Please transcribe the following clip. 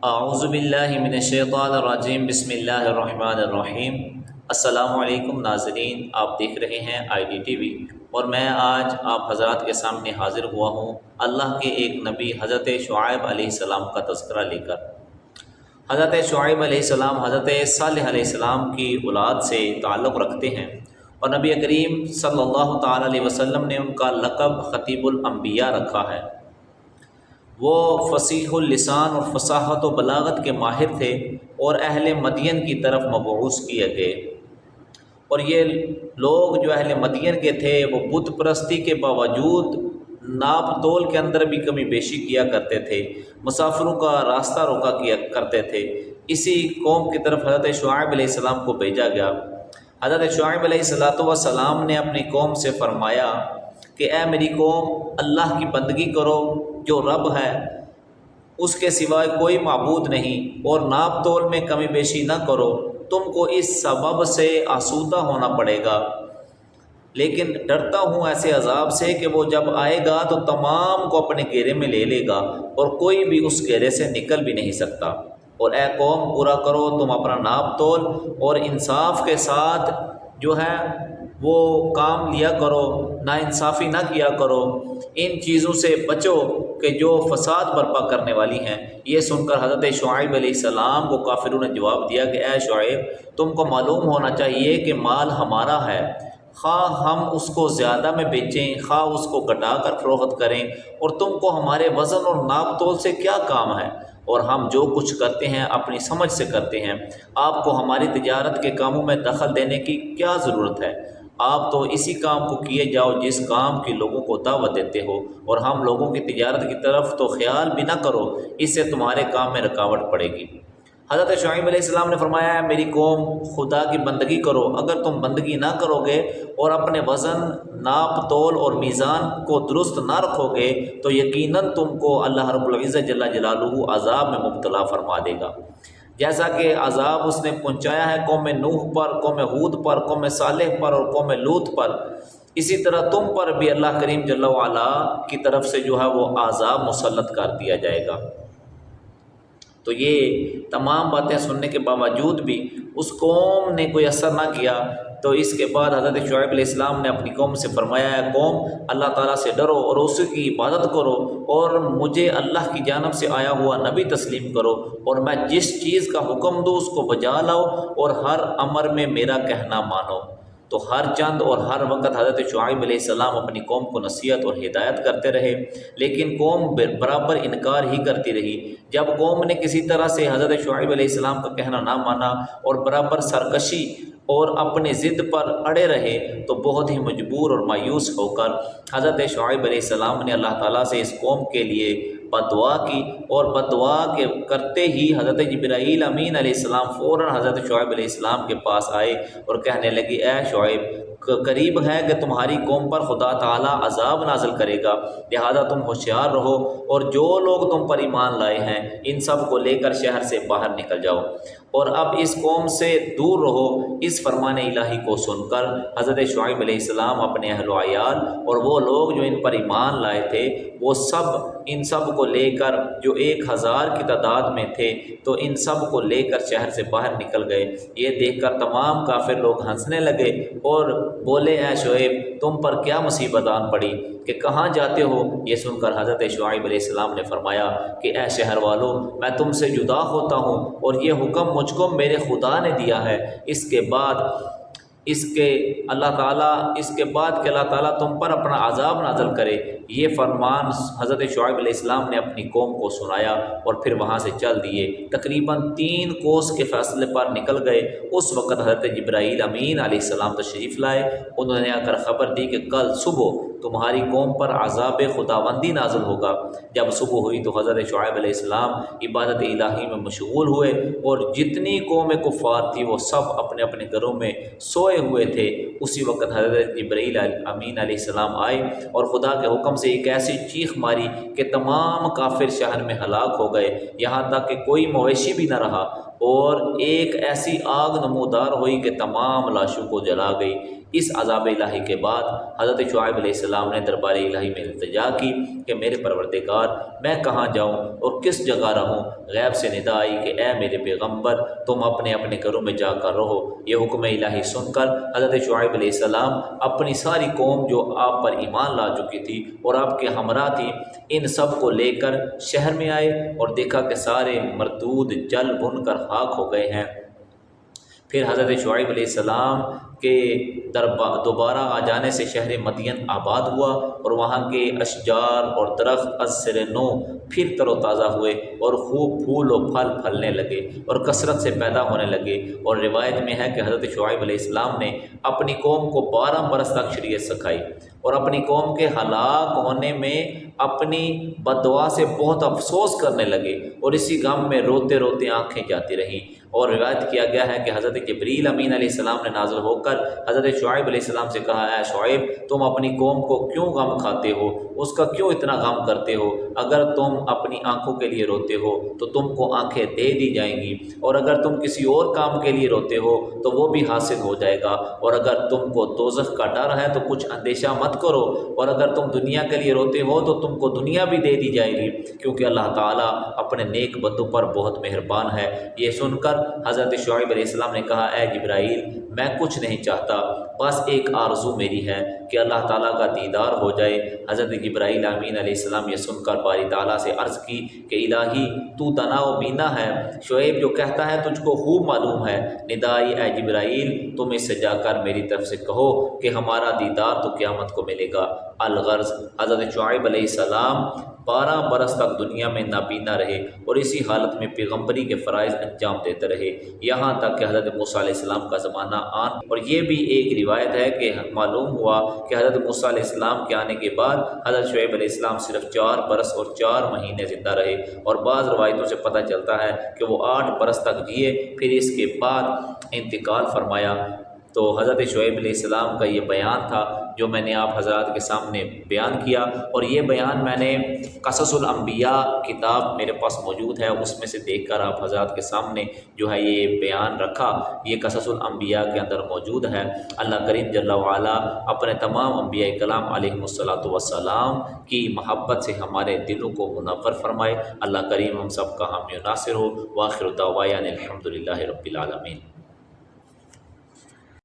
اعوذ باللہ من الشیطان الرجیم، بسم اللہ الرحمن الرحیم۔ السلام علیکم ناظرین، آپ دیکھ رہے ہیں آئی ڈی ٹی وی، اور میں آج آپ حضرات کے سامنے حاضر ہوا ہوں اللہ کے ایک نبی حضرت شعیب علیہ السلام کا تذکرہ لے کر۔ حضرت شعیب علیہ السلام حضرت صالح علیہ السلام کی اولاد سے تعلق رکھتے ہیں، اور نبی کریم صلی اللہ تعالی علیہ وسلم نے ان کا لقب خطیب الانبیاء رکھا ہے۔ وہ فصیح اللسان اور فصاحت و بلاغت کے ماہر تھے، اور اہل مدین کی طرف مبعوث کیے گئے۔ اور یہ لوگ جو اہل مدین کے تھے وہ بت پرستی کے باوجود ناپ تول کے اندر بھی کمی بیشی کیا کرتے تھے، مسافروں کا راستہ روکا کیا کرتے تھے۔ اسی قوم کی طرف حضرت شعیب علیہ السلام کو بھیجا گیا۔ حضرت شعیب علیہ السلام نے اپنی قوم سے فرمایا کہ اے میری قوم، اللہ کی بندگی کرو جو رب ہے، اس کے سوائے کوئی معبود نہیں، اور ناپ تول میں کمی بیشی نہ کرو۔ تم کو اس سبب سے آسودہ ہونا پڑے گا، لیکن ڈرتا ہوں ایسے عذاب سے کہ وہ جب آئے گا تو تمام کو اپنے گھیرے میں لے لے گا، اور کوئی بھی اس گھیرے سے نکل بھی نہیں سکتا۔ اور اے قوم، پورا کرو تم اپنا ناپ تول، اور انصاف کے ساتھ جو ہے وہ کام لیا کرو، نا انصافی نہ کیا کرو۔ ان چیزوں سے بچو کہ جو فساد برپا کرنے والی ہیں۔ یہ سن کر حضرت شعیب علیہ السلام کو کافروں نے جواب دیا کہ اے شعیب، تم کو معلوم ہونا چاہیے کہ مال ہمارا ہے، خواہ ہم اس کو زیادہ میں بیچیں، خواہ اس کو گھٹا کر فروخت کریں، اور تم کو ہمارے وزن اور ناپ تول سے کیا کام ہے؟ اور ہم جو کچھ کرتے ہیں اپنی سمجھ سے کرتے ہیں، آپ کو ہماری تجارت کے کاموں میں دخل دینے کی کیا ضرورت ہے؟ آپ تو اسی کام کو کیے جاؤ جس کام کی لوگوں کو دعوت دیتے ہو، اور ہم لوگوں کی تجارت کی طرف تو خیال بھی نہ کرو، اس سے تمہارے کام میں رکاوٹ پڑے گی۔ حضرت شعیب علیہ السلام نے فرمایا، میری قوم، خدا کی بندگی کرو۔ اگر تم بندگی نہ کرو گے اور اپنے وزن، ناپ تول اور میزان کو درست نہ رکھو گے تو یقیناً تم کو اللہ رب العزت جل جلالہ عذاب میں مبتلا فرما دے گا، جیسا کہ عذاب اس نے پہنچایا ہے قوم نوح پر، قوم ہود پر، قوم صالح پر اور قوم لوط پر۔ اسی طرح تم پر بھی اللہ کریم جل وعلا کی طرف سے جو ہے وہ عذاب مسلط کر دیا جائے گا۔ تو یہ تمام باتیں سننے کے باوجود بھی اس قوم نے کوئی اثر نہ کیا۔ تو اس کے بعد حضرت شعیب علیہ السلام نے اپنی قوم سے فرمایا، ہے قوم، اللہ تعالیٰ سے ڈرو اور اس کی عبادت کرو، اور مجھے اللہ کی جانب سے آیا ہوا نبی تسلیم کرو، اور میں جس چیز کا حکم دوں اس کو بجا لاؤ، اور ہر امر میں میرا کہنا مانو۔ تو ہر چند اور ہر وقت حضرت شعیب علیہ السلام اپنی قوم کو نصیحت اور ہدایت کرتے رہے، لیکن قوم برابر انکار ہی کرتی رہی۔ جب قوم نے کسی طرح سے حضرت شعیب علیہ السلام کا کہنا نہ مانا اور برابر سرکشی اور اپنے ضد پر اڑے رہے، تو بہت ہی مجبور اور مایوس ہو کر حضرت شعیب علیہ السلام نے اللہ تعالیٰ سے اس قوم کے لیے بد دعا کی، اور بد دعا کے کرتے ہی حضرت جبرائیل امین علیہ السلام فوراً حضرت شعیب علیہ السلام کے پاس آئے اور کہنے لگے، اے شعیب، قریب ہے کہ تمہاری قوم پر خدا تعالیٰ عذاب نازل کرے گا، لہذا تم ہوشیار رہو، اور جو لوگ تم پر ایمان لائے ہیں ان سب کو لے کر شہر سے باہر نکل جاؤ، اور اب اس قوم سے دور رہو۔ اس فرمان الہی کو سن کر حضرت شعیب علیہ السلام اپنے اہل و عیال اور وہ لوگ جو ان پر ایمان لائے تھے، وہ سب ان سب کو لے کر، جو 1000 کی تعداد میں تھے، تو ان سب کو لے کر شہر سے باہر نکل گئے۔ یہ دیکھ کر تمام کافر لوگ ہنسنے لگے اور بولے، اے شعیب، تم پر کیا مصیبت آن پڑی کہ کہاں جاتے ہو؟ یہ سن کر حضرت شعیب علیہ السلام نے فرمایا کہ اے شہر والوں، میں تم سے جدا ہوتا ہوں، اور یہ حکم مجھ کو میرے خدا نے دیا ہے، اس کے بعد کہ اللہ تعالیٰ تم پر اپنا عذاب نازل کرے۔ یہ فرمان حضرت شعیب علیہ السلام نے اپنی قوم کو سنایا، اور پھر وہاں سے چل دیے، تقریباً 3 کوس کے فاصلے پر نکل گئے۔ اس وقت حضرت جبرائیل امین علیہ السلام تشریف لائے۔ انہوں نے آ کر خبر دی کہ کل صبح تمہاری قوم پر عذاب خداوندی نازل ہوگا۔ جب صبح ہوئی تو حضرت شعیب علیہ السلام عبادت الہی میں مشغول ہوئے، اور جتنی قوم کفار تھی وہ سب اپنے اپنے گھروں میں سوئے ہوئے تھے۔ اسی وقت حضرت جبرائیل امین علیہ السلام آئے اور خدا کے حکم سے ایک ایسی چیخ ماری کہ تمام کافر شہر میں ہلاک ہو گئے، یہاں تک کہ کوئی مویشی بھی نہ رہا، اور ایک ایسی آگ نمودار ہوئی کہ تمام لاشوں کو جلا گئی۔ اس عذاب الہی کے بعد حضرت شعیب علیہ السلام نے دربار الہی میں التجا کی کہ میرے پروردگار میں کہاں جاؤں اور کس جگہ رہوں؟ غیب سے ندا آئی کہ اے میرے پیغمبر تم اپنے اپنے گھروں میں جا کر رہو۔ یہ حکم الہی سن کر حضرت شعیب علیہ السلام اپنی ساری قوم جو آپ پر ایمان لا چکی تھی اور آپ کے ہمراہ تھی ان سب کو لے کر شہر میں آئے اور دیکھا کہ سارے مردود جل بھن کر خاک ہو گئے ہیں۔ پھر حضرت شعیب علیہ السلام کے دوبارہ آ جانے سے شہر مدین آباد ہوا اور وہاں کے اشجار اور درخت از سر نو پھر تر و تازہ ہوئے اور خوب پھول و پھل پھلنے لگے اور کثرت سے پیدا ہونے لگے۔ اور روایت میں ہے کہ حضرت شعیب علیہ السلام نے اپنی قوم کو 12 برس تک شریعت سکھائی اور اپنی قوم کے ہلاک ہونے میں اپنی بددعا سے بہت افسوس کرنے لگے اور اسی غم میں روتے روتے آنکھیں جاتی رہیں۔ اور روایت کیا گیا ہے کہ حضرت جبریل امین علیہ السلام نے نازل ہو کر حضرت شعیب علیہ السلام سے کہا، اے شعیب تم اپنی قوم کو کیوں غم کھاتے ہو؟ اس کا کیوں اتنا غم کرتے ہو؟ اگر تم اپنی آنکھوں کے لیے روتے ہو تو تم کو آنکھیں دے دی جائیں گی، اور اگر تم کسی اور کام کے لیے روتے ہو تو وہ بھی حاصل ہو جائے گا، اور اگر تم کو دوزخ کا ڈر ہے تو کچھ اندیشہ مت کرو، اور اگر تم دنیا کے لیے روتے ہو تو تم کو دنیا بھی دے دی جائے گی، کیونکہ اللہ تعالیٰ اپنے نیک بندوں پر بہت مہربان ہے۔ یہ سن کر حضرت شعیب علیہ السلام نے کہا، اے جبرائیل میں کچھ نہیں چاہتا، بس ایک آرزو میری ہے کہ اللہ تعالیٰ کا دیدار ہو جائے۔ حضرت جبرائیل امین علیہ السلام یہ سن کر باری تعالیٰ سے عرض کی کہ الہی تو دانا و بینا ہے، شعیب جو کہتا ہے تجھ کو خوب معلوم ہے۔ ندائی اے جبرائیل تم اس سے جا کر میری طرف سے کہو کہ ہمارا دیدار تو قیامت کو ملے گا۔ الغرض حضرت شعیب علیہ السلام 12 برس تک دنیا میں نابینا رہے اور اسی حالت میں پیغمبری کے فرائض انجام دیتے رہے، یہاں تک کہ حضرت موسیٰ علیہ السلام کا زمانہ آن۔ اور یہ بھی ایک روایت ہے کہ معلوم ہوا کہ حضرت موسیٰ علیہ السلام کے آنے کے بعد حضرت شعیب علیہ السلام صرف 4 برس اور 4 مہینے زندہ رہے، اور بعض روایتوں سے پتہ چلتا ہے کہ وہ 8 برس تک جیے، پھر اس کے بعد انتقال فرمایا۔ تو حضرت شعیب علیہ السلام کا یہ بیان تھا جو میں نے آپ حضرات کے سامنے بیان کیا، اور یہ بیان میں نے قصص الانبیاء کتاب میرے پاس موجود ہے، اس میں سے دیکھ کر آپ حضرات کے سامنے جو ہے یہ بیان رکھا، یہ قصص الانبیاء کے اندر موجود ہے۔ اللہ کریم جل وعلا اپنے تمام انبیاء کرام علیہم الصلاۃ والسلام کی محبت سے ہمارے دلوں کو منور فرمائے۔ اللہ کریم ہم سب کا حامی و ناصر ہو۔ وآخر دعوانا الحمد للہ رب العالمین۔